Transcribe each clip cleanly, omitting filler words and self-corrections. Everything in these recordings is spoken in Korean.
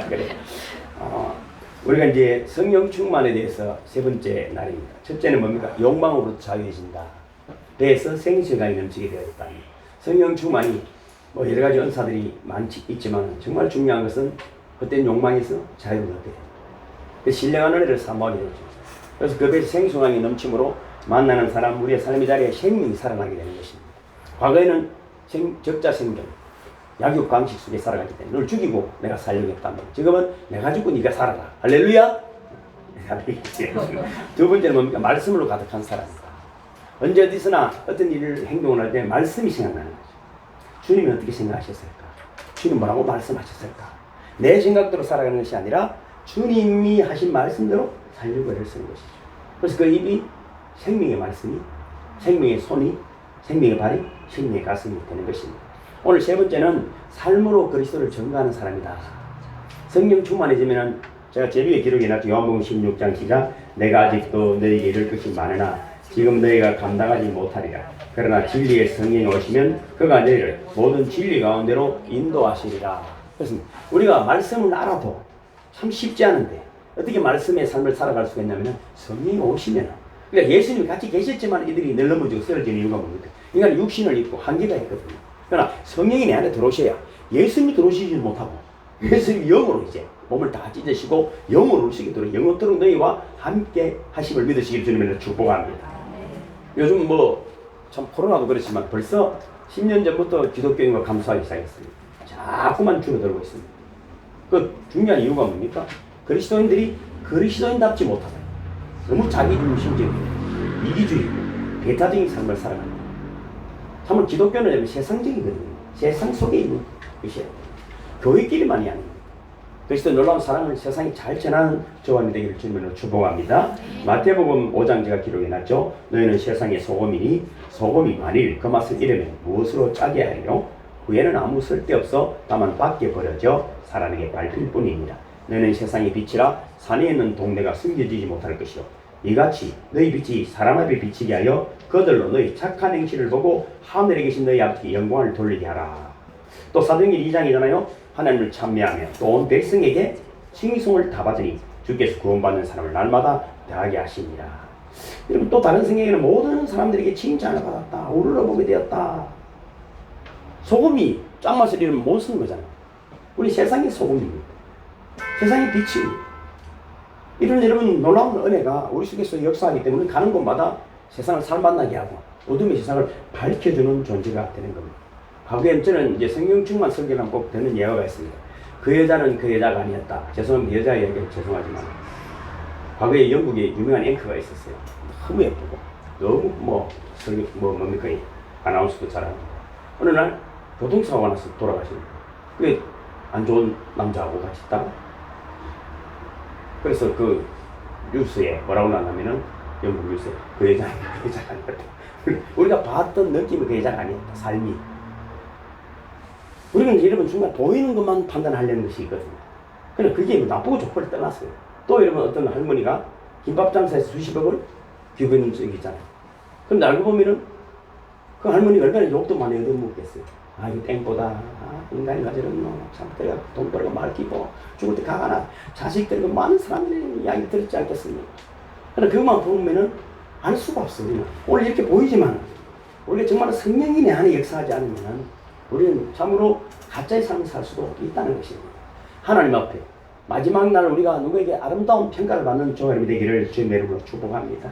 그래. 우리가 이제 성령 충만에 대해서 세 번째 날입니다. 첫째는 뭡니까? 욕망으로 자유해진다. 그래서 생수가 넘치게 되었다. 성령 충만이 뭐 여러 가지 은사들이 많지 있지만 정말 중요한 것은 그때 욕망에서 자유를 얻게 됩니다. 신령한 은혜를 사모하게 되죠. 그래서 그 배에서 생수강이 넘침으로 만나는 사람, 우리의 삶의 자리에 생명이 살아나게 되는 것입니다. 과거에는 적자 생존, 약육 강식 속에 살아가기 때문에 널 죽이고 내가 살려겠단 말이야. 지금은 내가 죽고 네가 살아라. 할렐루야. 두 번째는 뭡니까? 말씀으로 가득한 사람이다. 언제 어디서나 어떤 일을 행동을 할 때 말씀이 생각나는 거죠. 주님이 어떻게 생각하셨을까? 주님 뭐라고 말씀하셨을까? 내 생각대로 살아가는 것이 아니라 주님이 하신 말씀대로 살려고 애를 쓰는 것이죠. 그래서 그 입이 생명의 말씀이, 생명의 손이, 생명의 발이, 생명의 가슴이 되는 것입니다. 오늘 세 번째는 삶으로 그리스도를 전가하는 사람이다. 성령 충만해지면은 제가 제비에 기록해놨죠. 요한복음 16장 시작. 내가 아직도 너희에게 이를 것이 많으나 지금 너희가 감당하지 못하리라. 그러나 진리의 성령이 오시면 그가 너희를 모든 진리 가운데로 인도하시리라. 그래서 우리가 말씀을 알아도 참 쉽지 않은데 어떻게 말씀의 삶을 살아갈 수가 있냐면 성령이 오시면, 그러니까 예수님이 같이 계셨지만 이들이 늘 넘어지고 쓰러지는 이유가 뭡니까? 인간은 육신을 입고 한계가 있거든요. 그러나 성령이 내 안에 들어오셔야 예수님이 들어오시지 못하고 예수님이 영으로 이제 몸을 다 찢으시고 영으로 오시도록 영원토록 너희와 함께 하심을 믿으시길 주님을 축복합니다. 요즘 뭐 참 코로나도 그렇지만 벌써 10년 전부터 기독교인과 감수하기 시작했습니다. 자꾸만 줄어들고 있습니다. 그 중요한 이유가 뭡니까? 그리스도인들이 그리스도인답지 못하다. 너무 자기중심적이고 이기주의고 배타적인 삶을 살아간다. 참으로 기독교는 세상적이거든요. 세상 속에 있는 것이에요. 교회끼리만이 아닙니다. 그리스도 놀라운 사랑을 세상에 잘 전하는 저와 되기를 주님으로 축복합니다. 마태복음 5장 제가 기록해놨죠. 너희는 세상의 소금이니 소금이 만일 그 맛을 잃으면 무엇으로 짜게 하리요? 후에는 아무 쓸데없어 다만 밖에 버려져 사람에게 밟힐 뿐입니다. 너희는 세상의 빛이라 산에 있는 동네가 숨겨지지 못할 것이요. 이같이 너희 빛이 사람 앞에 비치게 하여 그들로 너희 착한 행실을 보고 하늘에 계신 너희 아버지께 영광을 돌리게 하라. 또 사도행전 2장이잖아요. 하나님을 찬미하며 또 온 백성에게 칭송을 다 받으니 주께서 구원받는 사람을 날마다 더하게 하시니라. 여러분 또 다른 성경에는 모든 사람들에게 칭찬을 받았다. 우러러보게 되었다. 소금이 짠맛을 잃으면 못 쓰는 거잖아요. 우리 세상의 소금입니다. 세상의 빛입니다. 이런 여러분 놀라운 은혜가 우리 속에서 역사하기 때문에 가는 곳마다 세상을 살만나게 하고 어둠의 세상을 밝혀주는 존재가 되는 겁니다. 과거에 저는 이제 성령 충만 설교를 꼭 듣는 예화가 있습니다. 그 여자는 그 여자가 아니었다. 죄송합니다. 여자 얘기는 죄송하지만 과거에 영국에 유명한 앵커가 있었어요. 너무 예쁘고 너무 뭡니까 아나운서도 잘하고 어느 날 교통사고가 나서 돌아가시는 거예요. 안 좋은 남자하고 같이 있다가 그래서 그 뉴스에 뭐라고 나왔냐면은 영국 뉴스에 그 여자는 그 여자가 아니었다. 우리가 봤던 느낌은 그 여자가 아니었다. 삶이. 우리는 여러분 순간 보이는 것만 판단하려는 것이 있거든요. 그래 그게 나쁘고 좋고를 떠났어요. 또 여러분 어떤 할머니가 김밥 장사에서 수십억을 기부했는 적이 있잖아요. 그런데 알고 보면은 그 할머니가 얼마나 욕도 많이 얻어먹겠어요. 아 이거 땡보다 인간이 가지는 참 내가 돈 벌고 말기고 죽을 때 가가나 자식들 많은 사람들의 이야기 들었지 않겠습니까? 그러나 그것만 보면은 알 수가 없어요. 우리는. 오늘 이렇게 보이지만 우리가 정말 성령이 내 안에 역사하지 않으면 우리는 참으로 가짜의 삶을 살 수도 있다는 것입니다. 하나님 앞에 마지막 날 우리가 누구에게 아름다운 평가를 받는 저와 여러분이 되기를 주님의 이름으로 축복합니다.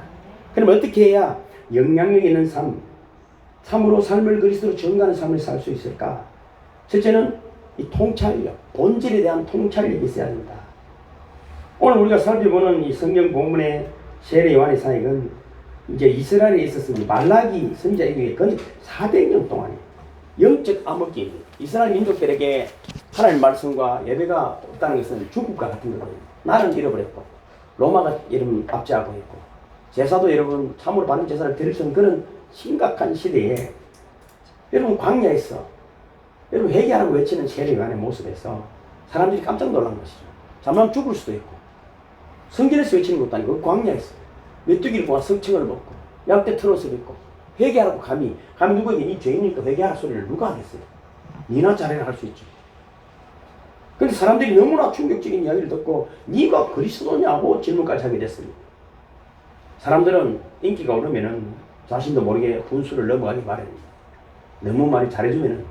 그럼 어떻게 해야 영향력 있는 삶, 참으로 삶을 그리스도로 전가하는 삶을 살 수 있을까? 첫째는 이 통찰력, 본질에 대한 통찰력이 있어야 합니다. 오늘 우리가 살펴보는 이 성경 본문의 세례 요한의 사역은 이제 이스라엘에 있었습니다. 말라기 선지자에게 건 400년 동안에 영적 암흑기입니다. 이스라엘 민족들에게 하나님의 말씀과 예배가 없다는 것은 죽음과 같은 거거든요. 나는 잃어버렸고 로마가 여러분 압제하고 있고 제사도 여러분 참으로 바른 제사를 드릴 수 있는 그런 심각한 시대에 여러분 광야에서 여러분 회개하라고 외치는 세례 요한의 모습에서 사람들이 깜짝 놀란 것이죠. 잠만 죽을 수도 있고 성전에서 외치는 것도 아니고 광야에서 메뚜기를 보아 성층을 먹고 약대 트롯을 입고 회개하라고 감히 누구에게 이 죄인이니까 회개하라 소리를 누가 하겠어요? 니나 잘해라 할 수 있죠. 근데 사람들이 너무나 충격적인 이야기를 듣고 네가 그리스도냐고 질문까지 하게 됐습니다. 사람들은 인기가 오르면은 자신도 모르게 분수를 넘어가기 마련입니다. 너무 많이 잘해주면은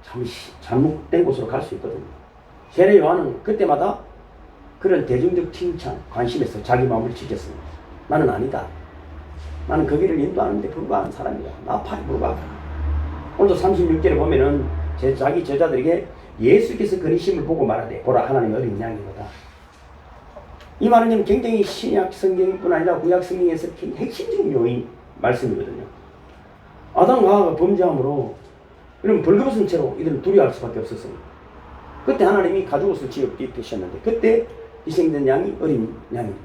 참 잘못된 곳으로 갈 수 있거든요. 세례 요한은 그때마다 그런 대중적 칭찬, 관심에서 자기 마음을 지켰습니다. 나는 아니다. 나는 그 길을 인도하는데 불과한 사람이다. 나팔에 불과하다. 오늘도 36절에 보면은 자기 제자들에게 예수께서 그리심을 보고 말하되 보라 하나님의 어린 양이로다. 이 말은 굉장히 신약 성경뿐 아니라 구약 성경에서 핵심적인 요인 말씀이거든요. 아담과 하와가 범죄함으로 이런 벌거벗은 채로 이들은 두려워할 수밖에 없었습니다. 그때 하나님이 가죽옷을 입히셨는데 그때 희생된 양이 어린 양입니다.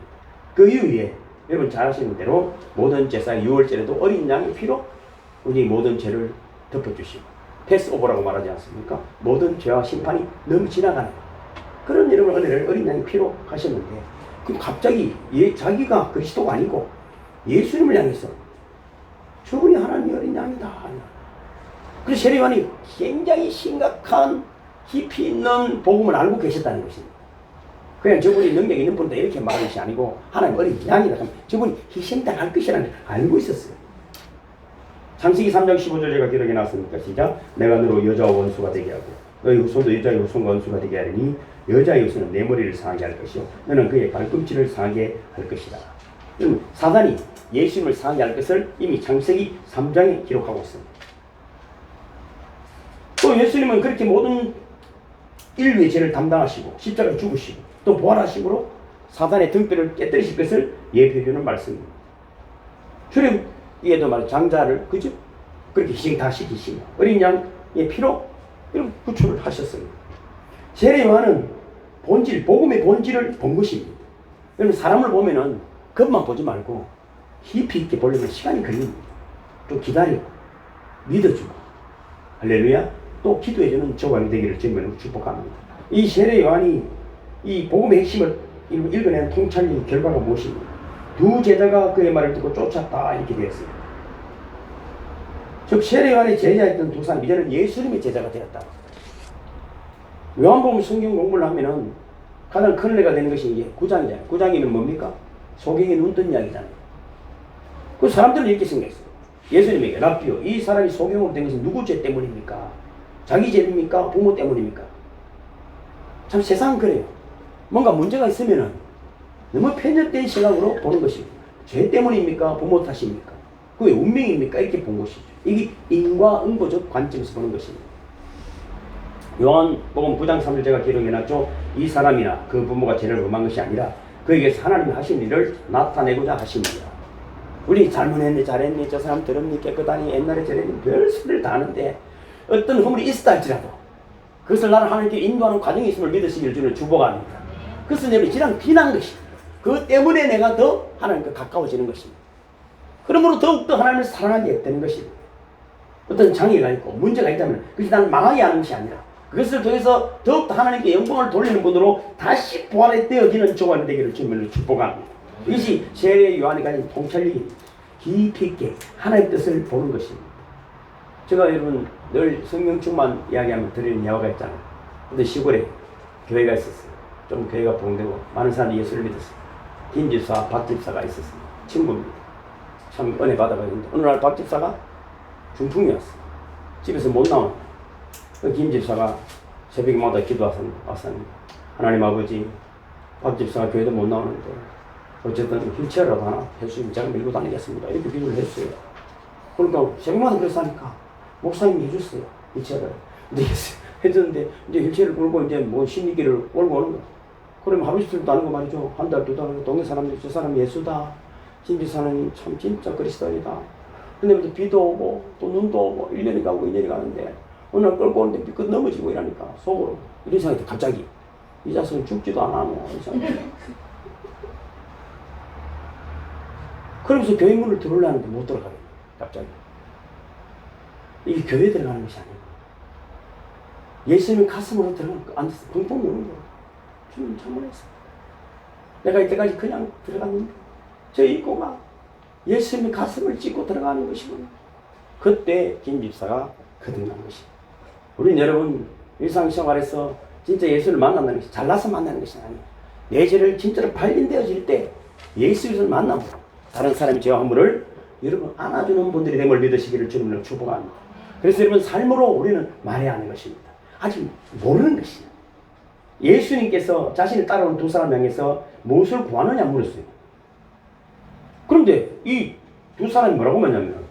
그 이후에 여러분 잘 아시는 대로 모든 제사 6월절에도 어린 양의 피로 우리 모든 죄를 덮어주시고 패스오버라고 말하지 않습니까? 모든 죄와 심판이 너무 지나가는 그런 여러분 은혜를 어린 양의 피로 하셨는데 그럼 갑자기 자기가 그리스도가 아니고 예수님을 향해서 저분이 하나님의 어린 양이다. 그래서 세례 요한이 굉장히 심각한 깊이 있는 복음을 알고 계셨다는 것입니다. 그냥 저분이 능력 있는 분도 이렇게 말하는 것이 아니고 하나님 어린 양이다. 저분이 희생당할 것이라는 걸 알고 있었어요. 창세기 3장 15절 제가 기록해 놨으니까 시작. 내가 너로 여자와 원수가 되게 하고 너희 후손도 여자의 후손과 원수가 되게 하리니 여자의 후손은 내 머리를 상하게 할 것이요 너는 그의 발꿈치를 상하게 할 것이다. 사단이 예수님을 상하게 할 것을 이미 창세기 3장에 기록하고 있습니다. 또 예수님은 그렇게 모든 인류의 죄를 담당하시고 십자가에 죽으시고 또 부활하시고 사단의 등뼈를 깨뜨리실 것을 예표해주는 말씀입니다. 출애굽기에도 말 장자를 그죠? 그렇게 희생 다 시키시고 어린 양의 피로 이런 구출을 하셨습니다. 세례 요한은 본질, 복음의 본질을 본 것입니다. 여러분 사람을 보면은 겉만 보지 말고 깊이 있게 보려면 시간이 걸립니다. 좀 기다리고 믿어주고 할렐루야. 또 기도해주는 저관이 되기를 주님으로 축복합니다. 이 세례 요한이 이 복음의 핵심을 읽어낸 통찰의 결과가 무엇입니까? 두 제자가 그의 말을 듣고 쫓았다 이렇게 되었습니다. 즉 세례 요한의 제자였던 두 사람이 이제는 예수님의 제자가 되었다. 요한복음 성경 공부를 하면은 가장 큰 은혜가 되는 것이 이게 9장이잖아요. 9장이면 뭡니까? 소경의 눈 뜬 이야기잖아요. 그 사람들은 이렇게 생각했어요. 예수님에게 랍비요, 이 사람이 소경으로 된 것은 누구 죄 때문입니까? 자기 죄입니까? 부모 때문입니까? 참 세상은 그래요. 뭔가 문제가 있으면은 너무 편협된 시각으로 보는 것입니다. 죄 때문입니까? 부모 탓입니까? 그게 운명입니까? 이렇게 본 것이죠. 이게 인과응보적 관점에서 보는 것입니다. 요한복음 9장 3절 제가 기록해놨죠. 이 사람이나 그 부모가 죄를 범한 것이 아니라 그에게서 하나님이 하신 일을 나타내고자 하십니다. 우리 잘못했네 잘했네 저 사람 더럽니 깨끗하니 옛날에 저랬니 별 소리를 다 하는데 어떤 허물이 있었다 할지라도 그것을 나는 하나님께 인도하는 과정이 있음을 믿으시기를 주는 축복합니다. 그것은 여러분 지랑 비난 것입니다. 그것 때문에 내가 더 하나님과 가까워지는 것입니다. 그러므로 더욱더 하나님을 사랑하게 되는 것입니다. 어떤 장애가 있고 문제가 있다면 그것이 나를 망하게 하는 것이 아니라 그것을 통해서 더욱더 하나님께 영광을 돌리는 분으로 다시 부활되어지는 조관이 되기를 주님으로 축복합니다. 이것이 세례 요한이 가진 통찰력이 깊이 있게 하나님의 뜻을 보는 것입니다. 제가 여러분 늘 성경책만 이야기하면 드리는 예화가 있잖아요. 근데 시골에 교회가 있었어요. 좀 교회가 봉되고 많은 사람들이 예수를 믿었어요. 김집사, 박집사가 있었어요. 친구입니다. 참 은혜 받아가지고 어느 날 박집사가 중풍이었어요. 집에서 못 나오는 그 김집사가 새벽마다 기도하셨습니다. 하나님 아버지, 박집사가 교회도 못 나오는데 어쨌든 휠체어라도 하나 예수님 제가 밀고 다니겠습니다. 이렇게 기도를 했어요. 그러니까 새벽마다 그래서 하니까 목사님이 해줬어요. 휠체어를. 근데 해줬는데 이제 휠체어를 끌고 이제 뭐 신리기를 올고 오는 거. 그러면 하루 이틀도 안 하고 말이죠. 한 달, 두 달, 동네 사람들이 저 사람 예수다. 김집사는 참 진짜 그리스도이다. 근데 비도 오고 또 눈도 오고 1년이 가고 2년이 가는데 어느 날 끌고 오는데 비끝 넘어지고 이러니까 속으로 이런 생각이 갑자기 이 자식은 죽지도 않아. 그러면서 교회 문을 들어오려는데 못 들어가요. 갑자기. 이게 교회에 들어가는 것이 아니고 예수님의 가슴으로 들어가는 거 앉아서 펑펑 우는 거예요. 주님 참으했어. 내가 이때까지 그냥 들어갔는데 저 이꼬가 예수님의 가슴을 찢고 들어가는 것이구나. 그때 김 집사가 거듭난 것입니다. 우린 여러분 일상생활에서 진짜 예수를 만난다는 것이 잘나서 만나는 것이 아니에요. 내 죄를 진짜로 발견되어질 때 예수를 만나고 다른 사람이 죄와 허물을 여러분 안아주는 분들이 됨을 믿으시기를 주님으로 축복합니다. 그래서 여러분 삶으로 우리는 말해야 하는 것입니다. 아직 모르는 것이에요. 예수님께서 자신을 따라오는 두 사람 향해서 무엇을 구하느냐 물었어요. 그런데 이 두 사람이 뭐라고 말하냐면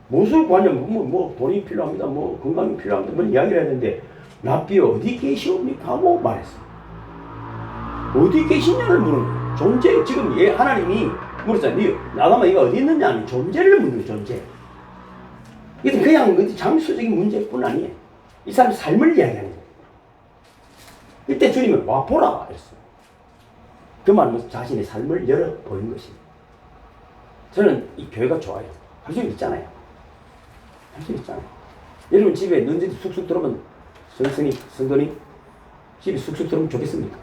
무엇을 구하냐면 뭐 돈이 필요합니다. 뭐 건강이 필요합니다. 뭐 이야기를 했는데 랍비 어디 계시옵니까? 하고 말했어요. 어디 계시냐를 묻는 거예요. 존재, 지금 하나님이 물었잖아요. 아담아 이거 어디 있느냐? 아니 존재를 묻는 거예요. 존재. 이게 그냥 장수적인 문제뿐 아니에요. 이 사람 삶을 이야기하는 거예요. 이때 주님은 와 보라 했어요. 그 말은 자신의 삶을 열어 보인 것입니다. 저는 이 교회가 좋아요. 할 수 있잖아요. 할 수 있잖아요. 여러분 집에 눈지 쑥쑥 들어오면 성도님 집에 쑥쑥 들어오면 좋겠습니까?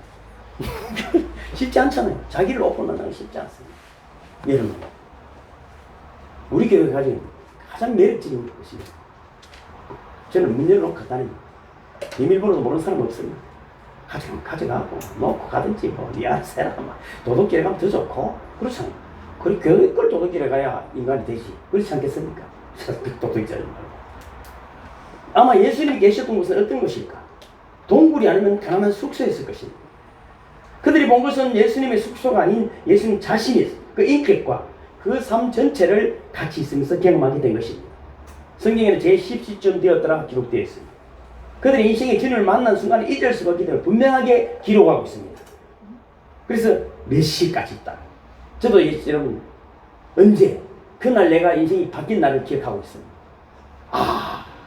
쉽지 않잖아요. 자기를 오픈한다는 게 쉽지 않습니다. 여러분 우리 교회가 가진 가장 매력적인 것이 저는 문 열어놓고 다닙니다. 비밀번호도 모르는 사람 없습니다. 가져가고 놓고 가든지 뭐 니 알아서 해라. 도둑질에 가면 더 좋고 그렇잖아요. 그리고 교회 걸 도둑질에 가야 인간이 되지. 그렇지 않겠습니까? 도둑질하지 말고. 아마 예수님이 계셨던 곳은 어떤 것일까? 동굴이 아니면 가난한 숙소였을 것입니다. 그들이 본 것은 예수님의 숙소가 아닌 예수님 자신의 그 인격과 그 삶 전체를 같이 있으면서 경험하게 된 것입니다. 성경에는 제10시쯤 되었더라 기록되어 있습니다. 그들의 인생의 주님을 만난 순간에 잊을 수가 없기 때문에 분명하게 기록하고 있습니다. 그래서 몇 시까지 있다. 저도 여러분 언제 그날 내가 인생이 바뀐 날을 기억하고 있습니다.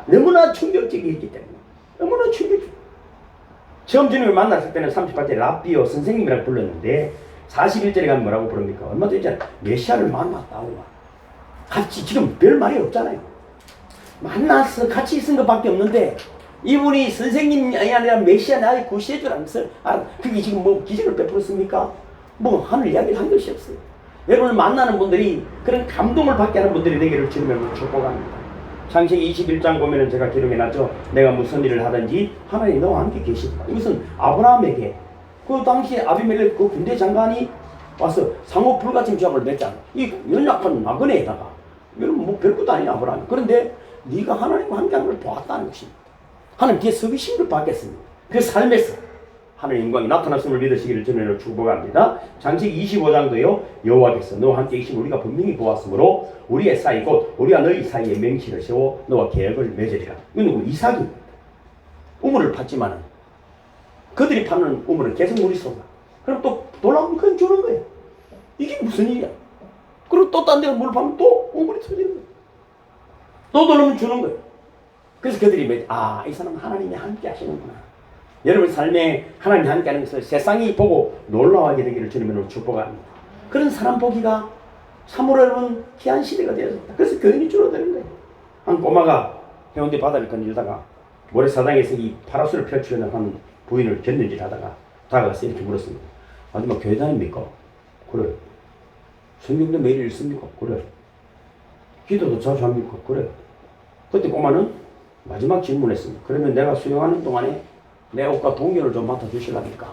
너무나 충격적이었기 때문에 너무나 충격적. 처음 주님을 만났을 때는 38절 랍비오 선생님이라고 불렀는데 41절에 가면 뭐라고 부릅니까? 얼마 전에 메시아를 만났다고. 같이 지금 별 말이 없잖아요. 만나서 같이 있은 것밖에 없는데 이분이 선생님이 아니라 메시아 나의 구시해 주라면서 그게 지금 뭐 기적을 베풀었습니까? 뭐 하늘 이야기를 한 것이 없어요. 여러분을 만나는 분들이 그런 감동을 받게 하는 분들이 되기를 주님을 축복합니다. 창세기 21장 보면은 제가 기록해놨죠. 내가 무슨 일을 하든지 하나님 너와 함께 계시다. 이것은 아브라함에게 그 당시에 아비멜렉 그 군대 장관이 와서 상호 불가침 조약을 맺잖아. 이 연약한 나그네에다가 여러분 뭐 별것도 아니야 아브라함이. 그런데 네가 하나님과 함께하는 걸 보았다는 것입니다. 하나님 뒤에 서기신 걸 받겠습니다. 그 삶에서 하나님의 영광이 나타났음을 믿으시기를 주님으로 축복합니다. 창세기 25장도요. 여호와께서 너와 함께 계신 우리가 분명히 보았으므로 우리의 사이 곧 우리와 너희 사이에 맹세를 세워 너와 계약을 맺으리라. 이건 누구? 이삭입니다. 우물을 팠지만은 그들이 파는 우물은 계속 물이 쏟아. 그럼 또 돌아오면 그냥 주는 거예요. 이게 무슨 일이야? 그리고 또 딴 데서 물을 파면 또 우물이 터지는 거예요. 또 돌아오면 주는 거예요. 그래서 그들이 이 사람은 하나님이 함께 하시는구나. 여러분 삶에 하나님이 함께 하는 것을 세상이 보고 놀라워하게 되기를 주님으로 축복합니다. 그런 사람 보기가 참으로 여러분 귀한 시대가 되어졌다. 그래서 교인이 줄어드는 거예요. 한 꼬마가 해운대 바다를 거닐다가 모래사장에서 이 파라솔을 펼치려는 한 부인을 견눈질 하다가 다가가서 이렇게 물었습니다. 아줌마 교회 다닙니까? 그래. 성경도 매일 읽습니까? 그래. 기도도 자주 합니까? 그래. 그때 꼬마는 마지막 질문했습니다. 그러면 내가 수영하는 동안에 내 옷과 동료를 좀 맡아주시랍니까?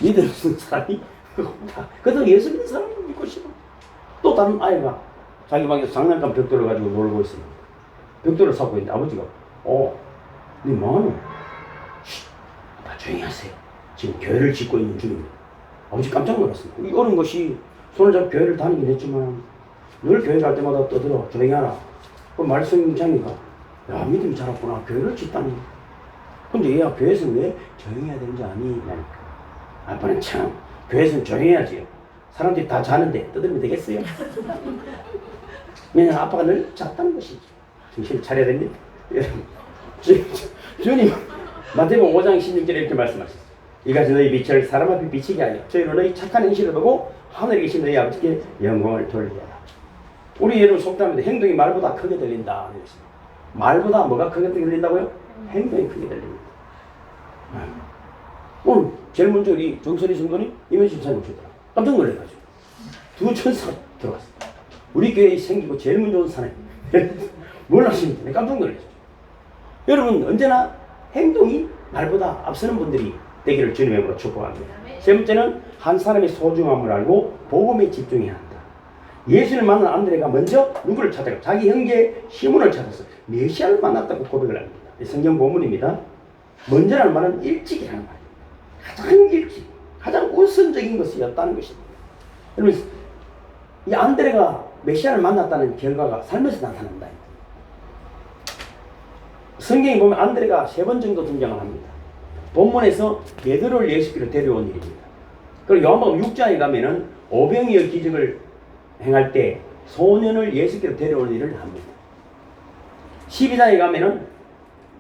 믿을 수 있는 사람이 없다. 그래서 예수 믿는 사람을 믿고 싶어. 또 다른 아이가 자기 방에서 장난감 벽돌을 가지고 놀고 있습니다. 벽돌을 쌓고 있는데 아버지가 네 뭐하노? 아빠 조용히 하세요. 지금 교회를 짓고 있는 중입니다. 아버지 깜짝 놀랐습니다. 이 어린 것이 손을 잡고 교회를 다니긴 했지만 늘 교회 갈 때마다 떠들어 조용히 하라. 그 말씀장이가 야 믿음이 자랐구나. 교회를 짓다니. 근데 얘야 교회에서는 왜 조용히 해야 되는지 아니? 라니까 아빠는 참 교회에서는 조용히 해야지. 사람들이 다 자는데 떠들면 되겠어요? 왜냐면 아빠가 늘 잤다는 것이지. 정신을 차려야 됩니다. 주님 마태복음 5장 16절에 이렇게 말씀하셨어요. 이같이 너희 빛을 사람 앞에 비치게 하여 저희로 너희 착한 행실을 보고 하늘에 계신 너희 아버지께 영광을 돌리라. 우리 여러분 속담인데 행동이 말보다 크게 들린다. 말보다 뭐가 크게 들린다고요? 행동이 크게 들립니다. 오늘 제일 먼저 우리 정선희 성도님 이면심 사님 오셨더라. 깜짝 놀래가지고 두 천사가 들어갔습니다. 우리 교회에 생기고 제일 먼저 온 사람이 몰랐습니다. 깜짝 놀랐어요. 여러분 언제나 행동이 말보다 앞서는 분들이 되기를 주님의 이름으로 축복합니다. 세 번째는 한 사람의 소중함을 알고 복음에 집중해야 한다. 예수를 만난 안드레가 먼저 누구를 찾아가? 자기 형제 시몬을 찾아서 메시아를 만났다고 고백을 합니다. 성경 본문입니다. 먼저라는 말은 일찍이라는 말입니다. 가장 일찍, 가장 우선적인 것이었다는 것입니다. 여러분, 이 안드레가 메시아를 만났다는 결과가 삶에서 나타난다. 성경에 보면 안드레가 3번 정도 등장을 합니다. 본문에서 베드로를 예수께로 데려온 일입니다. 그리고 요한복음 6장에 가면은 오병이어 기적을 행할 때 소년을 예수께로 데려온 일을 합니다. 12장에 가면은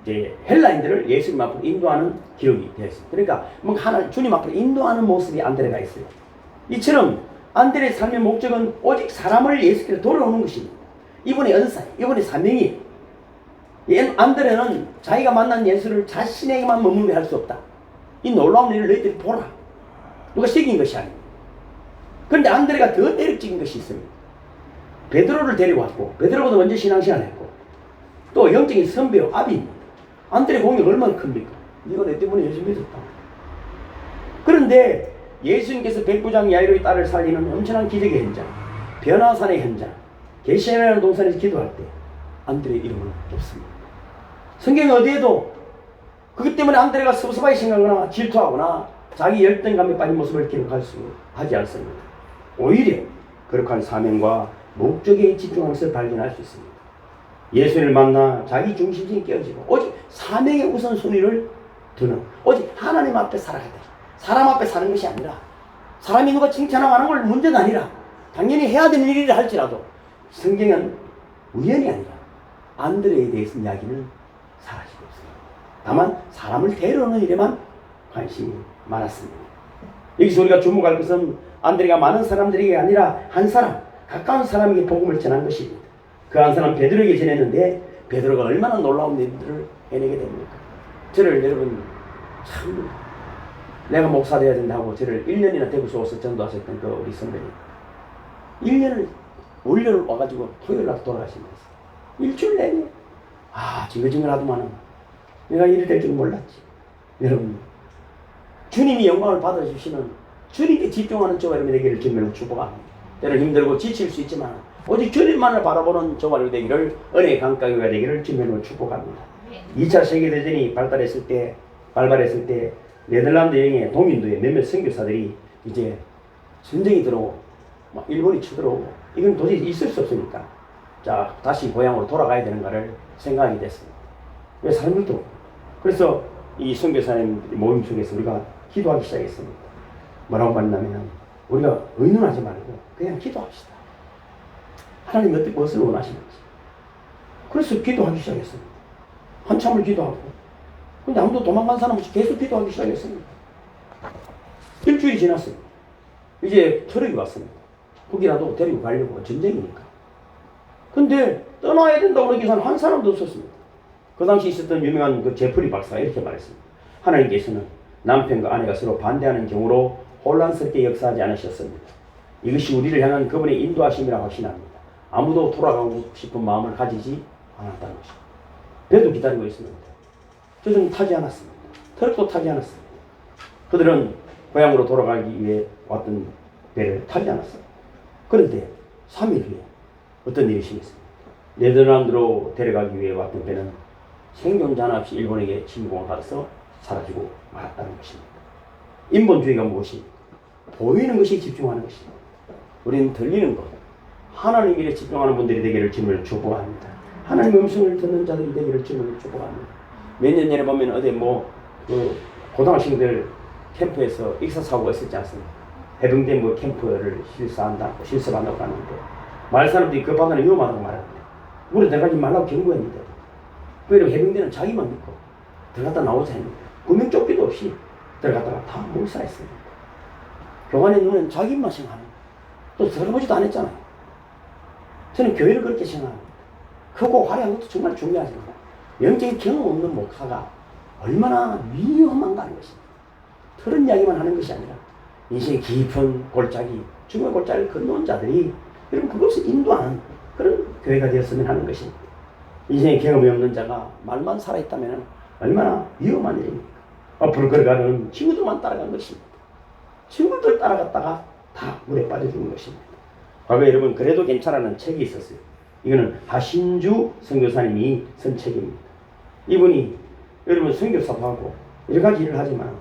이제 헬라인들을 예수님 앞으로 인도하는 기록이 되어 있습니다. 그러니까 뭔가 하나 주님 앞으로 인도하는 모습이 안드레가 있어요. 이처럼 안드레의 삶의 목적은 오직 사람을 예수께로 돌아오는 것입니다. 이분의 은사, 이분의 사명이에요. 안드레는 자기가 만난 예수를 자신에게만 머물게 할 수 없다. 이 놀라운 일을 너희들이 보라. 누가 시킨 것이 아닙니다. 그런데 안드레가 더 매력적인 것이 있습니다. 베드로를 데리고 왔고, 베드로보다 먼저 신앙생활을 했고, 또 영적인 선배요 아비입니다. 안드레 공이 얼마나 큽니까? 네가 내 때문에 예수 믿었다. 그런데 예수님께서 백부장 야이로의 딸을 살리는 엄청난 기적의 현장, 변화산의 현장, 게시라는 동산에서 기도할 때 안드레의 이름은 없습니다. 성경 어디에도 그것 때문에 안드레가 섭섭하게 생각하거나 질투하거나 자기 열등감에 빠진 모습을 하지 않습니다. 오히려 거룩한 사명과 목적에 집중하는 것을 발견할 수 있습니다. 예수를 만나 자기 중심성이 깨어지고 오직 사명의 우선순위를 두는, 오직 하나님 앞에 살아야 돼. 사람 앞에 사는 것이 아니라, 사람이 누가 칭찬하고 하는 걸 문제가 아니라 당연히 해야 되는 일이라 할지라도 성경은 우연이 아니라 안드레에 대해서 이야기는 사라지고 있습니다. 다만 사람을 데려오는 일에만 관심이 많았습니다. 여기서 우리가 주목할 것은 안드레가 많은 사람들에게 아니라 한 사람, 가까운 사람에게 복음을 전한 것입니다. 그 한 사람 베드로에게 전했는데 베드로가 얼마나 놀라운 일들을 해내게 됩니까? 저를 여러분 참 내가 목사 되어야 된다고 저를 1년이나 대구서 와서 전도하셨던 그 우리 선배님 1년을 월요일 와가지고 토요일날 돌아가시면서 일주일 내내 징글징글하더만은 내가 이리 될 줄 몰랐지. 여러분 주님이 영광을 받아주시는 주님께 집중하는 저와 여러분이 되기를 주님으로 축복합니다. 때는 힘들고 지칠 수 있지만 오직 주님만을 바라보는 저와 여러분이 되기를, 은혜의 강가교가 되기를 주님으로 축복합니다. 2차 세계대전이 발발했을 때 네덜란드 여행의 동인도에 몇몇 선교사들이 이제 전쟁이 들어오고 막 일본이 쳐들어오고 이건 도저히 있을 수 없으니까 자 다시 고향으로 돌아가야 되는가를 생각하게 됐습니다. 왜 사람들도 없고. 그래서 이 선교사님 모임 속에서 우리가 기도하기 시작했습니다. 뭐라고 말했냐면 우리가 의논하지 말고 그냥 기도합시다. 하나님이 어떻게 무엇을 원하시는지. 그래서 기도하기 시작했습니다. 한참을 기도하고. 근데 아무도 도망간 사람 없이 계속 기도하기 시작했습니다. 일주일이 지났어요. 이제 트럭이 왔습니다. 거기라도 데리고 가려고, 전쟁이니까. 근데 떠나야 된다고 그러기 전에 한 사람도 없었습니다. 그 당시 있었던 유명한 그 제프리 박사가 이렇게 말했습니다. 하나님께서는 남편과 아내가 서로 반대하는 경우로 혼란스럽게 역사하지 않으셨습니다. 이것이 우리를 향한 그분의 인도하심이라 확신합니다. 아무도 돌아가고 싶은 마음을 가지지 않았다는 것입니다. 배도 기다리고 있습니다. 저는 타지 않았습니다. 트럭도 타지 않았습니다. 그들은 고향으로 돌아가기 위해 왔던 배를 타지 않았습니다. 그런데 3일 후에 어떤 일이 생겼습니다. 네덜란드로 데려가기 위해 왔던 배는 생존자 하나 없이 일본에게 침공을 받아서 사라지고 말았다는 것입니다. 인본주의가 무엇입니까? 보이는 것이 집중하는 것입니다. 우리는 들리는 것, 하나님 일에 집중하는 분들이 되기를 주님을 축복합니다. 하나님의 음성을 듣는 자들이 되기를 주님을 축복합니다. 몇 년 전에 보면 어디 고등학생들 캠프에서 익사사고가 있었지 않습니까? 해병대 캠프를 실습한다고 하는데 말 사람들이 그 바다는 위험하다고 말하는데 물에 들어가지 말라고 경고했는데 그리고 해병대는 자기만 믿고 들어갔다 나오자 했는데 구명조끼도 없이 들어갔다가 다 몰사했습니다. 교관의 눈은 자기만 생각하는 또 들어보지도 않았잖아요. 저는 교회를 그렇게 생각합니다. 크고 화려한 것도 정말 중요하지만 영적인 경험 없는 목사가 얼마나 위험한가 하는 것입니다. 그런 이야기만 하는 것이 아니라 인생의 깊은 골짜기, 죽음의 골짜기를 건너온 자들이 여러분 그것을 인도하는 그런 교회가 되었으면 하는 것입니다. 인생의 경험이 없는 자가 말만 살아있다면 얼마나 위험한 일입니까? 앞으로 걸어가는 친구들만 따라간 것입니다. 친구들 따라갔다가 다 물에 빠져 죽는 것입니다. 과거에 여러분 그래도 괜찮아는 책이 있었어요. 이거는 하신주 선교사님이 쓴 책입니다. 이분이 여러분 선교사도 하고 여러 가지 일을 하지만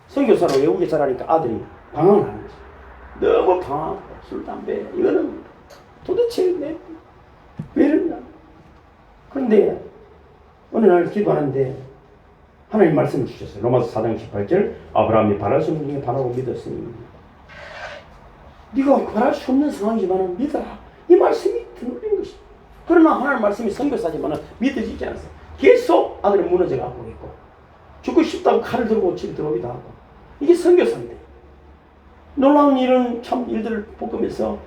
선교사로 외국에 자라니까 아들이 방황을 하는 거죠. 너무 방황하고 술, 담배 이거는 도대체 왜 이러냐. 그런데 어느 날 기도하는데 하나님 말씀을 주셨어요. 로마서 4장 18절 아브라함이 바랄 수 없는 중에 바라고 믿었으니 네가 바랄 수 없는 상황이지만 믿어라. 이 말씀이 드물린 것이다. 그러나 하나님 말씀이 선교사지만 믿어지지 않았어요. 계속 아들은 무너져가고 있고 죽고 싶다고 칼을 들고 집에 들어오기도 하고 이게 선교사인데 놀라운 일은 참 일들을 겪으면서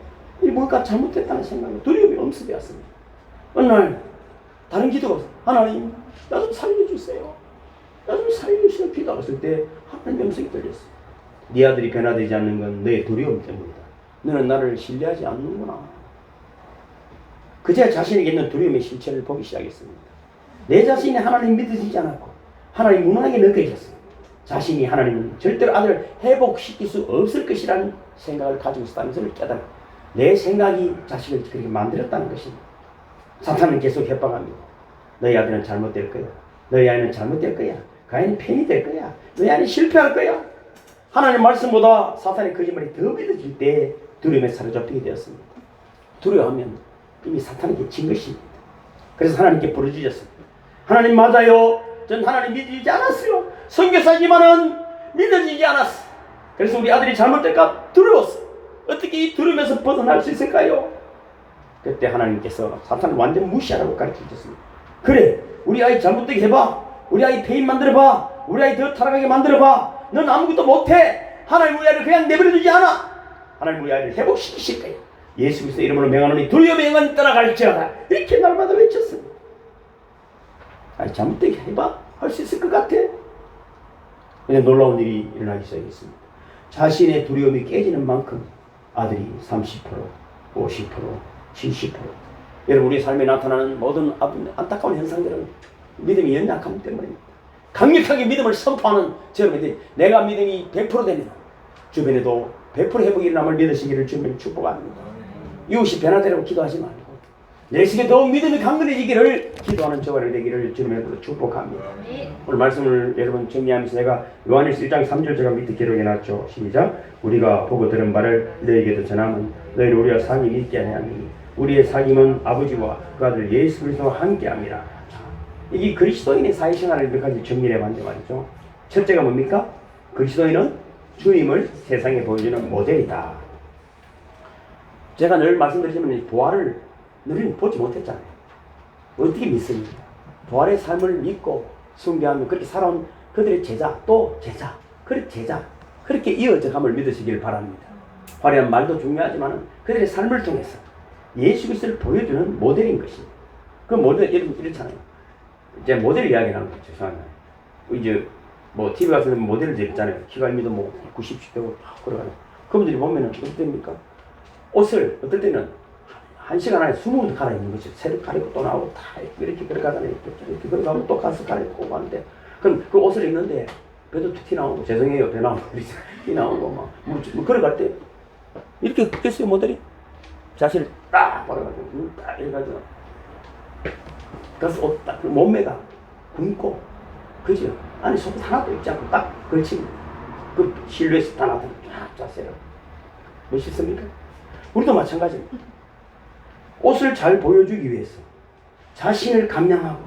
이 뭔가 잘못됐다는 생각에 두려움이 엄습되었습니다. 어느 날 다른 기도가 하나님 나 좀 살려주세요. 나 좀 살려주세요. 기도했을 때 하나님 음성이 들렸어요. 네 아들이 변화되지 않는 건 너의 두려움 때문이다. 너는 나를 신뢰하지 않는구나. 그제야 자신에게 있는 두려움의 실체를 보기 시작했습니다. 내 자신이 하나님 믿어지지 않았고 하나님 무난하게 느껴졌어요. 자신이 하나님은 절대로 아들을 회복시킬 수 없을 것이라는 생각을 가지고 있었다는 것을 깨달아 내 생각이 자식을 그렇게 만들었다는 것입니다. 사탄은 계속 협박합니다. 너희 아들은 잘못될 거야. 너희 아이는 잘못될 거야. 그 아이는 폐인이 될 거야. 너희 아이는 실패할 거야. 하나님 말씀보다 사탄의 거짓말이 더 믿어질 때 두려움에 사로잡히게 되었습니다. 두려워하면 이미 사탄에게 진 것입니다. 그래서 하나님께 부르짖었습니다. 하나님 맞아요. 전 하나님 믿어지지 않았어요. 선교사지만은 믿어지지 않았어. 그래서 우리 아들이 잘못될까 두려웠어. 어떻게 이 두려움에서 벗어날 수 있을까요? 그때 하나님께서 사탄을 완전 무시하라고 가르쳐 주셨습니다. 그래, 우리 아이 잘못되게 해봐. 우리 아이 폐인 만들어봐. 우리 아이 더 타락하게 만들어봐. 넌 아무것도 못해. 하나님 우리 아이를 그냥 내버려두지 않아. 하나님 우리 아이를 회복시키실 거야. 예수 그리스도 이름으로 명하노니 두려움의 영은 떠나갈지어다. 이렇게 날마다 외쳤습니다. 아이 잘못되게 해봐. 할 수 있을 것 같아. 그냥 놀라운 일이 일어나기 시작했습니다. 자신의 두려움이 깨지는 만큼 아들이 30%, 50%, 70% 여러분 우리 삶에 나타나는 모든 안타까운 현상들은 믿음이 연약함 때문입니다. 강력하게 믿음을 선포하는 여러분들이 내가 믿음이 100% 되면 주변에도 100% 회복이 일어남을 믿으시기를 주님 축복합니다. 이웃이 변화되라고 기도하지 말고 내 속에 더욱 믿음이 강건해지기를 기도하는 저가 되기를 주님으로 축복합니다. 오늘 말씀을 여러분 정리하면서 제가 요한일서 1장 3절 제가 밑에 기록해놨죠. 시작. 우리가 보고 들은 바를 너희에게도 전하면 너희를 우리와 상이 있게 하니 우리의 사귐은 아버지와 그 아들 예수 그리스도와 함께합니다. 이게 그리스도인의 사회생활을 몇 가지 정리해 봤는데 말이죠. 첫째가 뭡니까? 그리스도인은 주님을 세상에 보여주는 모델이다. 제가 늘 말씀드리지만 부활을 너희는 보지 못했잖아요. 어떻게 믿습니까? 부활의 삶을 믿고 숭배하며 그렇게 살아온 그들의 제자 또 제자 그렇게 제자 그렇게 이어져감을 믿으시길 바랍니다. 화려한 말도 중요하지만 그들의 삶을 통해서 예수 그리스도를 보여주는 모델인 것입니다. 그 모델 이렇잖아요. 이제 모델 이야기 하는 거죠. 죄송합니다. 이제 뭐 TV 가서 모델을 재밌잖아요. 키가 1m 뭐 90씩 되고 걸어가는 그분들이 보면은 어떻습니까? 옷을 어떨 때는 1시간 안에 20번도 갈아입는 거죠. 새로 갈아입고 또 나오고 다 이렇게 걸어가잖아요. 이렇게 걸어가고 또 가서 갈아입고 가는데 그럼 그 옷을 입는데 배도 툭 튀어나오고 죄송해요. 배 나오고 티 나오고 막 뭐 걸어갈 때 이렇게 했어요. 모델이 자신을 딱 벌어가지고 딱 해가지고 그래서 옷 딱 몸매가 굶고 그죠? 안에 속옷 하나도 입지 않고 딱 걸칩니다. 그 실루엣이 다 나타나는 쫙 자세로 멋있습니까? 우리도 마찬가지입니다. 옷을 잘 보여주기 위해서 자신을 감량하고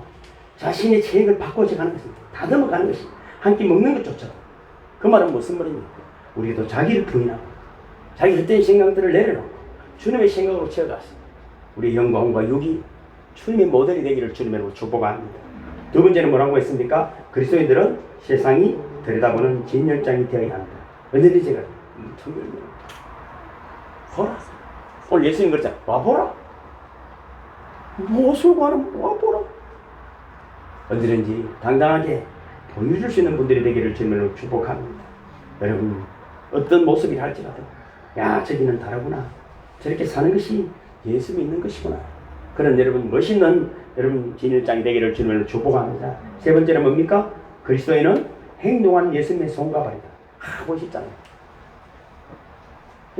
자신의 체액을 바꿔서 가는 것입니다. 다듬어가는 것입니다. 한 끼 먹는 것조차도. 그 말은 무슨 말입니까? 우리도 자기를 부인하고 자기 헛된 생각들을 내려놓고 주님의 생각으로 채워가서 우리의 영광과 육이 주님의 모델이 되기를 주님으로 축복합니다. 두 번째는 뭐라고 했습니까? 그리스도인들은 세상이 들여다보는 진열장이 되어야 한다. 언제든지 제가 청결입니다. 보라. 오늘 예수님 그랬잖아. 와보라. 무엇을 구하는 와보라. 언제든지 당당하게 보여줄 수 있는 분들이 되기를 주님으로 축복합니다. 여러분 어떤 모습이 할지라도 야 저기는 다르구나. 저렇게 사는 것이 예수 믿는 것이구나. 그런 여러분 멋있는 여러분 진일장이 되기를 주님으로 축복합니다. 세 번째는 뭡니까? 그리스도인은 행동한 예수님의 손과 발이다. 보시잖아요.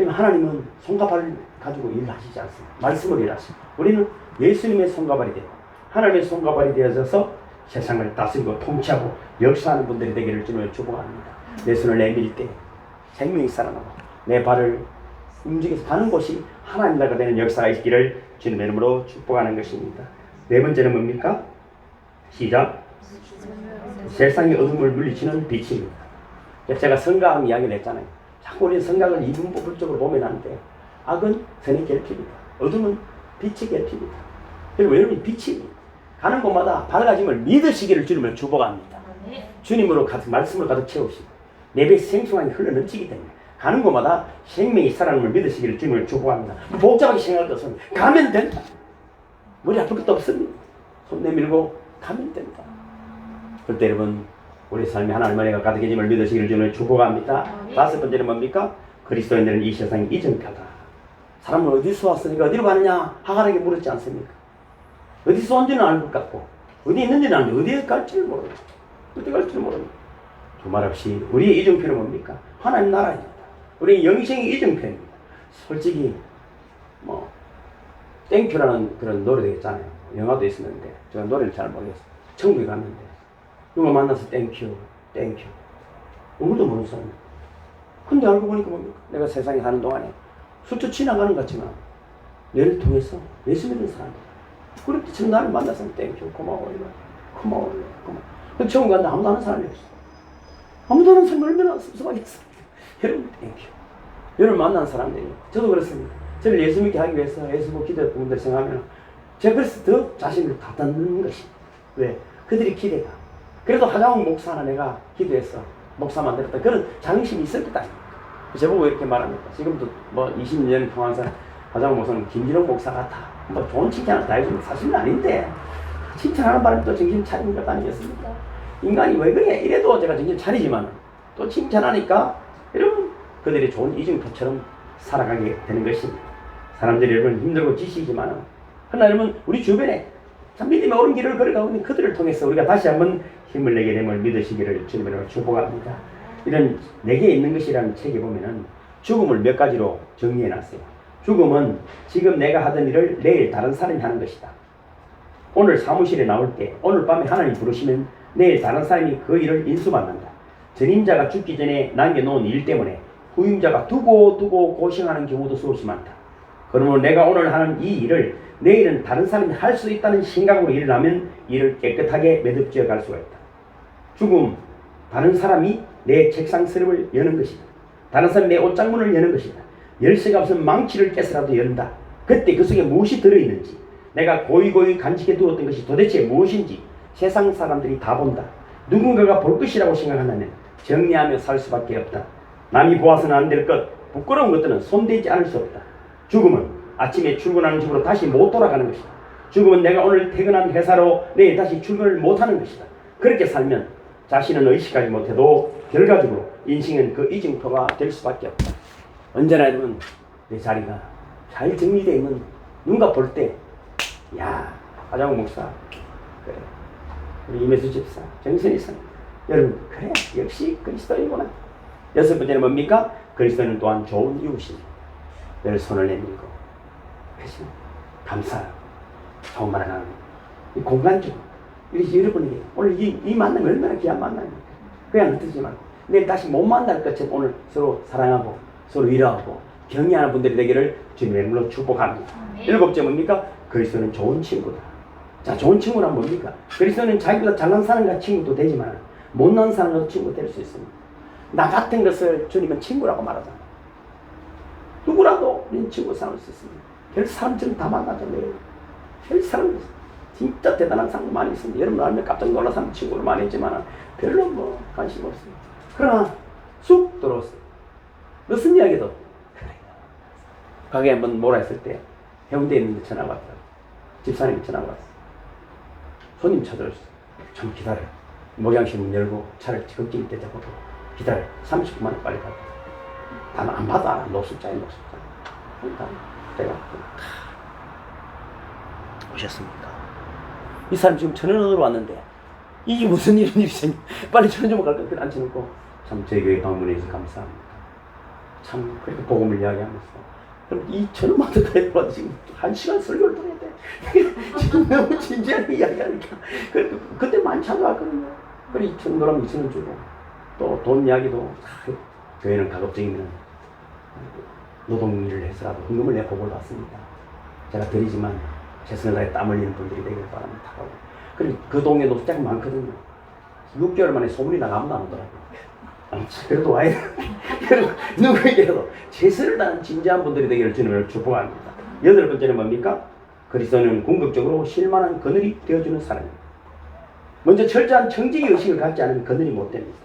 하나님은 손과 발을 가지고 일을 하시지 않습니다. 말씀을 일하시고 우리는 예수님의 손과 발이 되고 하나님의 손과 발이 되어져서 세상을 다스리고 통치하고 역사하는 분들이 되기를 주님을 축복합니다. 내 손을 내밀 때 생명이 살아나고 내 발을 움직여서 가는 곳이 하나님 나라가 되는 역사가 있기를 주님의 이름으로 축복하는 것입니다. 네 번째는 뭡니까? 시작. 세상의 어둠을 물리치는 빛입니다. 제가 성각 이야기를 했잖아요. 자꾸 우리는 성각을 이분법적으로 보면 하는데 악은 선의 결핍이다. 어둠은 빛의 결핍이다. 그리고 여러분이 빛이 가는 곳마다 밝아짐을 믿으시기를 주님을 축복합니다. 주님으로 가득 말씀을 가득 채우시고 내 배에 생수만이 흘러넘치기 때문에 가는 곳마다 생명이 살아남을 믿으시기를 주님을 축복합니다. 복잡하게 생각할 것은 가면 된다. 머리 아플 것도 없습니다. 손 내밀고 가면 된다. 그때 여러분 우리 삶에 하나님의 은혜가 가득해짐을 믿으시기를 주님을 축복합니다. 다섯 번째는 뭡니까? 그리스도인들은 이 세상이 이정표다. 사람은 어디서 왔으니까 어디로 가느냐? 하갈에게 물었지 않습니까? 어디서 온지는 알 것 같고 어디 있는지는 아는데 어디에 갈지를 모릅니다. 어디 갈지를 모릅니다. 두말 없이 우리의 이정표는 뭡니까? 하나님 나라입니다. 우리의 영생의 이정표입니다. 솔직히 땡큐라는 그런 노래도 있잖아요. 영화도 있었는데 제가 노래를 잘 모르겠어요. 천국에 갔는데 누가 만나서 땡큐 아무도 모르는 사람이에요. 근데 알고 보니까 뭡니까? 내가 세상에 사는 동안에 스쳐 지나가는 것 같지만 얘를 통해서 예수 믿는 사람이에요. 그렇게 지금 나를 만나서 땡큐 고마워. 근데 처음 갔는데 아무도 아는 사람이 없어. 아무도 아는 사람이 얼마나 섭섭하겠어. 여러분 땡큐. 여러분 만난 사람들이 저도 그렇습니다. 저를 예수 믿게 하기 위해서 예수 믿고 기도했던 분들 생각하면 제가 그래서 더 자신을 다듬는 것입니다. 왜? 그들이 기대가 그래도 하장욱 목사 하나 내가 기도해서 목사 만들었다. 그런 자긍심이 있었겠다. 저보고 이렇게 말합니다. 지금도 20년 통한 사람 하장욱 목사는 김진홍 목사 같아. 좋은 칭찬을 다 해주는 사실은 아닌데 칭찬하는 바람에 또 정신 차리는 것 아니겠습니까? 인간이 왜 그래? 이래도 제가 정신 차리지만 또 칭찬하니까 여러분 그들이 좋은 이정표처럼 살아가게 되는 것입니다. 사람들이 여러분 힘들고 지치지만 그러나 여러분 우리 주변에 참 믿음의 옳은 길을 걸어가고 있는 그들을 통해서 우리가 다시 한번 힘을 내게 됨을 믿으시기를 주님으로 축복합니다. 이런 내게 있는 것이라는 책에 보면은 죽음을 몇 가지로 정리해놨어요. 죽음은 지금 내가 하던 일을 내일 다른 사람이 하는 것이다. 오늘 사무실에 나올 때 오늘 밤에 하나님 부르시면 내일 다른 사람이 그 일을 인수받는다. 전임자가 죽기 전에 남겨놓은 일 때문에 후임자가 두고 고생하는 경우도 수없이 많다. 그러므로 내가 오늘 하는 이 일을 내일은 다른 사람이 할 수 있다는 생각으로 일을 하면 일을 깨끗하게 매듭지어 갈 수가 있다. 죽음, 다른 사람이 내 책상 서랍을 여는 것이다. 다른 사람이 내 옷장문을 여는 것이다. 열쇠가 없으면 망치를 깨서라도 열다. 그때 그 속에 무엇이 들어있는지 내가 고이고이 간직해 두었던 것이 도대체 무엇인지 세상 사람들이 다 본다. 누군가가 볼 것이라고 생각한다면 정리하며 살 수밖에 없다. 남이 보아서는 안 될 것, 부끄러운 것들은 손대지 않을 수 없다. 죽음은 아침에 출근하는 집으로 다시 못 돌아가는 것이다. 죽음은 내가 오늘 퇴근한 회사로 내일 다시 출근을 못하는 것이다. 그렇게 살면 자신은 의식하지 못해도 결과적으로 인생은 그 이정표가 될 수밖에 없다. 언제나 여러분 내 자리가 잘 정리되어 있는 누군가 볼 때 야 하장욱 목사 그래 우리 임혜수 집사 정선이 선 여러분 그래 역시 그리스도인이구나. 여섯 번째는 뭡니까? 그리스도는 또한 좋은 이웃입니다. 늘 손을 내밀고 회심 감사 좋은 말을 하는 이 공간적으로 이렇게 여러분에게 오늘 이 만남이 얼마나 귀한 만남입니까? 그냥 듣지 말고 내일 다시 못 만날 것처럼 오늘 서로 사랑하고 서로 위로하고 격려하는 분들이 되기를 주님의 이름으로 축복합니다. 일곱째 뭡니까? 그리스도는 좋은 친구다. 자, 좋은 친구란 뭡니까? 그리스도는 자기보다 잘난 사람과 친구도 되지만 못난 사람과도 친구 될 수 있습니다. 나 같은 것을 주님은 친구라고 말하잖아요. 누구라도 우리는 친구 삼을 수 있습니다. 별 사람처럼 다 만나잖아요. 별 사람 진짜 대단한 사람도 많이 있습니다. 여러분 알면 깜짝 놀라서 친구를 많이 했지만 별로 관심 없습니다. 그러나 쑥 들어왔어요. 무슨 이야기도 그래. 가게에 한번 뭐라 했을 때 해운대에 있는데 전화가 왔다. 집사님이 전화가 왔어. 손님 찾아왔어. 좀 기다려. 목양실 문 열고 차를 걷길 때 잡고 기다려. 30분 만에 빨리 가고. 다만 안 받아. 노숙자야. 내가 오셨습니까? 이 사람 지금 전원으로 왔는데 이게 무슨 일은 일이세요? 빨리 저는 좀 갈까? 그걸 앉혀놓고 참 저희 교회 방문해 주셔서 감사합니다. 참 그렇게 복음을 이야기하면서 그럼 이 저놈한테 가야 지금 1시간 설교를 들어야 돼. 지금 너무 진지하게 이야기하니까 그때 많이 찾아왔거든요. 그래 2,000원 2,000원 주고 또 돈 이야기도 교회는 가급적이면 노동일을 해서라도 헌금을 내 복을 받습니다. 제가 드리지만 최선을 다해 땀 흘리는 분들이 되길 바랍니다. 그리고 그 동네도 숫자가 많거든요. 6개월 만에 소문이 나가 아무도 안 오더라고요. 그래도 와야 돼. 누구에게라도 최선을 다하는 진지한 분들이 되기를 주님을 축복합니다. 8번째는 뭡니까? 그리스도는 궁극적으로 실만한 그늘이 되어주는 사람입니다. 먼저 철저한 청지기 의식을 갖지 않으면 그늘이 못 됩니다.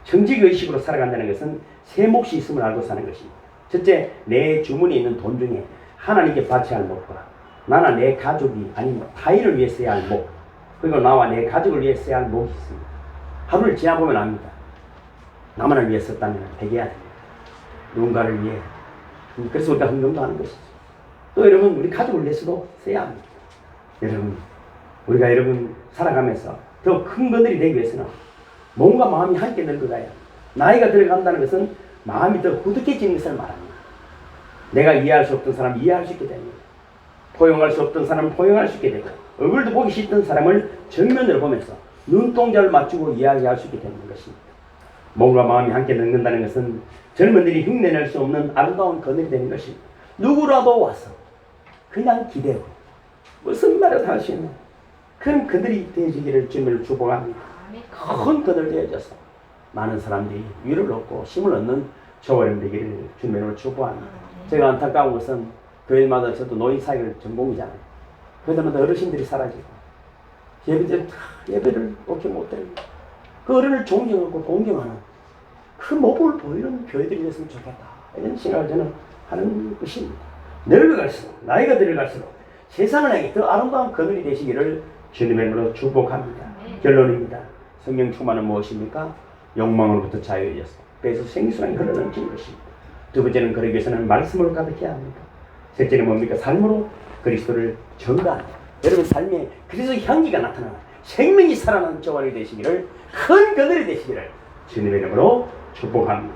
청지기 의식으로 살아간다는 것은 새 몫이 있음을 알고 사는 것입니다. 첫째, 내 주머니에 있는 돈 중에 하나님께 바쳐야 할 몫과 나나 내 가족이 아니면 타인을 위해 써야 할 몫, 그리고 나와 내 가족을 위해 써야 할 몫이 있습니다. 하루를 지나보면 압니다. 나만을 위해 썼다면 회개해야 됩니다. 누군가를 위해. 그래서 우리가 헌금도 하는 것이죠. 또 여러분 우리 가족을 위해서도 써야 합니다. 여러분 살아가면서 더 큰 그늘이 되기 위해서는 몸과 마음이 함께 늙어가야 합니다. 나이가 들어간다는 것은 마음이 더 후득해지는 것을 말합니다. 내가 이해할 수 없던 사람을 이해할 수 있게 됩니다. 포용할 수 없던 사람을 포용할 수 있게 되고 얼굴도 보기 싫던 사람을 정면으로 보면서 눈동자를 맞추고 이야기할 수 있게 되는 것입니다. 몸과 마음이 함께 늙는다는 것은 젊은들이 흉내낼 수 없는 아름다운 그늘이 되는 것입니다. 누구라도 와서 그냥 기대고 무슨 말을 할 수 있는 그런 그늘이 되어지기를 주님을 축복합니다. 큰 그늘 되어져서 많은 사람들이 위로를 얻고 힘을 얻는 저월임 되기를 주님을 축복합니다. 제가 안타까운 것은 교회마다 저도 노인사역을 전공이잖아요. 그러다마다 어르신들이 사라지고 예배를 오게 못드립니다. 그 어른을 존경하고 공경하는 그 모습을 보이는 교회들이 됐으면 좋겠다. 이런 생각을 저는 하는 것입니다. 늙어갈수록 나이가 들어갈수록 세상을 향해 더 아름다운 그늘이 되시기를 주님의 이름으로 축복합니다. 결론입니다. 성령 충만은 무엇입니까? 욕망으로부터 자유해져서 배에서 생수랑이 흘러넘치는 것입니다. 두 번째는 그러기 위해서는 말씀으로 가득해야 합니다. 셋째는 뭡니까? 삶으로 그리스도를 전가합니다. 여러분 삶에 그리스도의 향기가 나타나는 생명이 살아나는 저활이 되시기를 큰 그늘이 되시기를 주님의 이름으로 축복합니다.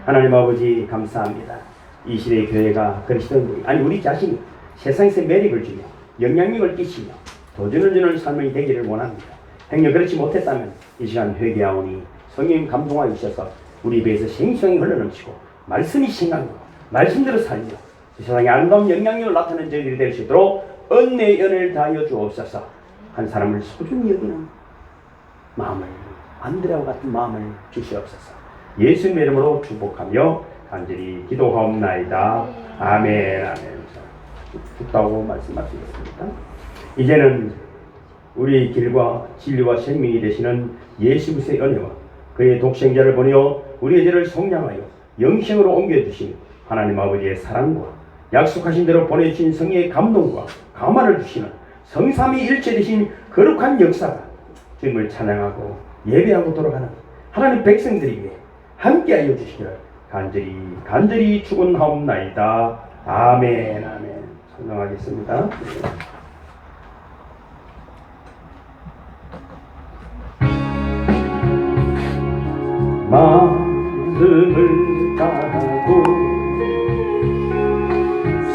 하나님 아버지 감사합니다. 이 시대의 교회가 그리스도인들이 아니 우리 자신이 세상에서 매력을 주며 영향력을 끼치며 도전을 주는 삶이 되기를 원합니다. 행여 그렇지 못했다면 이 시간 회개하오니 성령 감동하여 주셔서 우리 배에서 생수형이 흘러넘치고 말씀이 생각나고 말씀대로 살며 세상에 아름다운 영향력을 나타내는 저희들이 될 수 있도록 은혜의 연을 다하여 주옵소서. 한 사람을 소중히 여기는 마음을 안드레와 같은 마음을 주시옵소서. 예수님의 이름으로 축복하며 간절히 기도하옵나이다. 아멘. 아멘. 듣다고 말씀하시겠습니다. 이제는 우리 길과 진리와 생명이 되시는 예수 그리스도의 은혜와 그의 독생자를 보내어 우리의 죄를 속량하여 영생으로 옮겨주신 하나님 아버지의 사랑과 약속하신 대로 보내주신 성령의 감동과 감화를 주시는 성삼위 일체 되신 거룩한 역사가 주님을 찬양하고 예배하고 돌아가는 하나님 백성들에게 함께하여 주시기를 간절히 축원하옵나이다. 아멘. 아멘. 성령하겠습니다. 마음을 다하고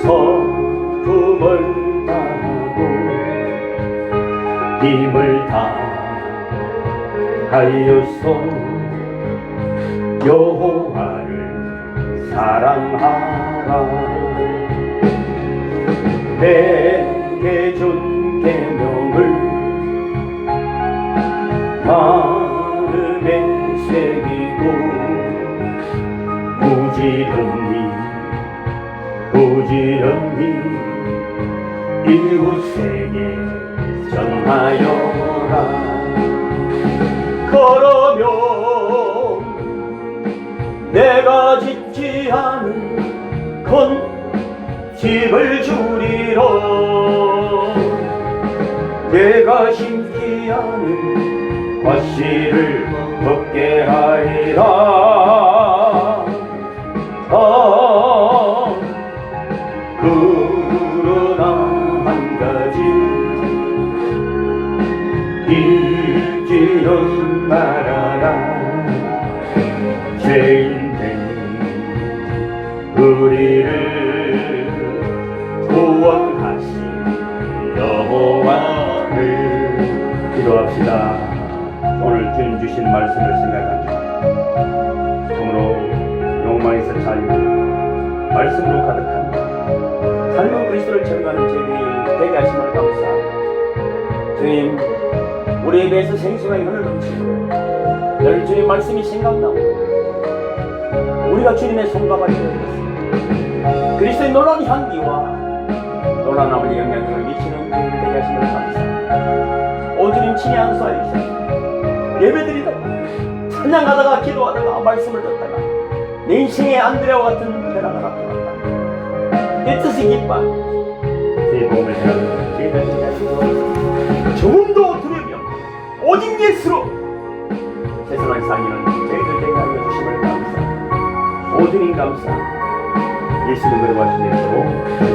성품을 다하고 힘을 다하여서 여호와를 사랑하라. 내게 준 계명을 마음에 새기고 부지런히 이웃에게 전하여라. 그러면 내가 짓지 않은 건 집을 주리라. 내가 심지 않은 과실을 먹게 하리라. 그러나 한 가지 잊지 기도합시다. 오늘 주님 주신 말씀을 생각합니다. 참으로 욕망에서 자유, 말씀으로 가득한 삶은 그리스도를 전가하는 저희들이 되게 하심을 감사합니다. 주님, 우리 입에서 생생하게 흘러넘치고 늘 주님 말씀이 생각나고 우리가 주님의 손가락이 되었습니다. 그리스도의 놀라운 향기와 놀라운 아버지 영향력을 미치는 주님 되게 하심을 감사합니다. 오 주님 친히 안수하여 주시옵소서. 예배드리다가 찬양하다가 기도하다가 말씀을 듣다가 내 인생의 안드레와 같은 변화가 나타났다. 내 뜻이 기뻐 내 몸을 향하여 저희들 하시고 조금도 두려움이 없는 오직 예수로 세상을 살리는 저희들 되게 하여 주심을 감사합니다. 오 주님 감사합니다. 예수님 그리고 하신 예수로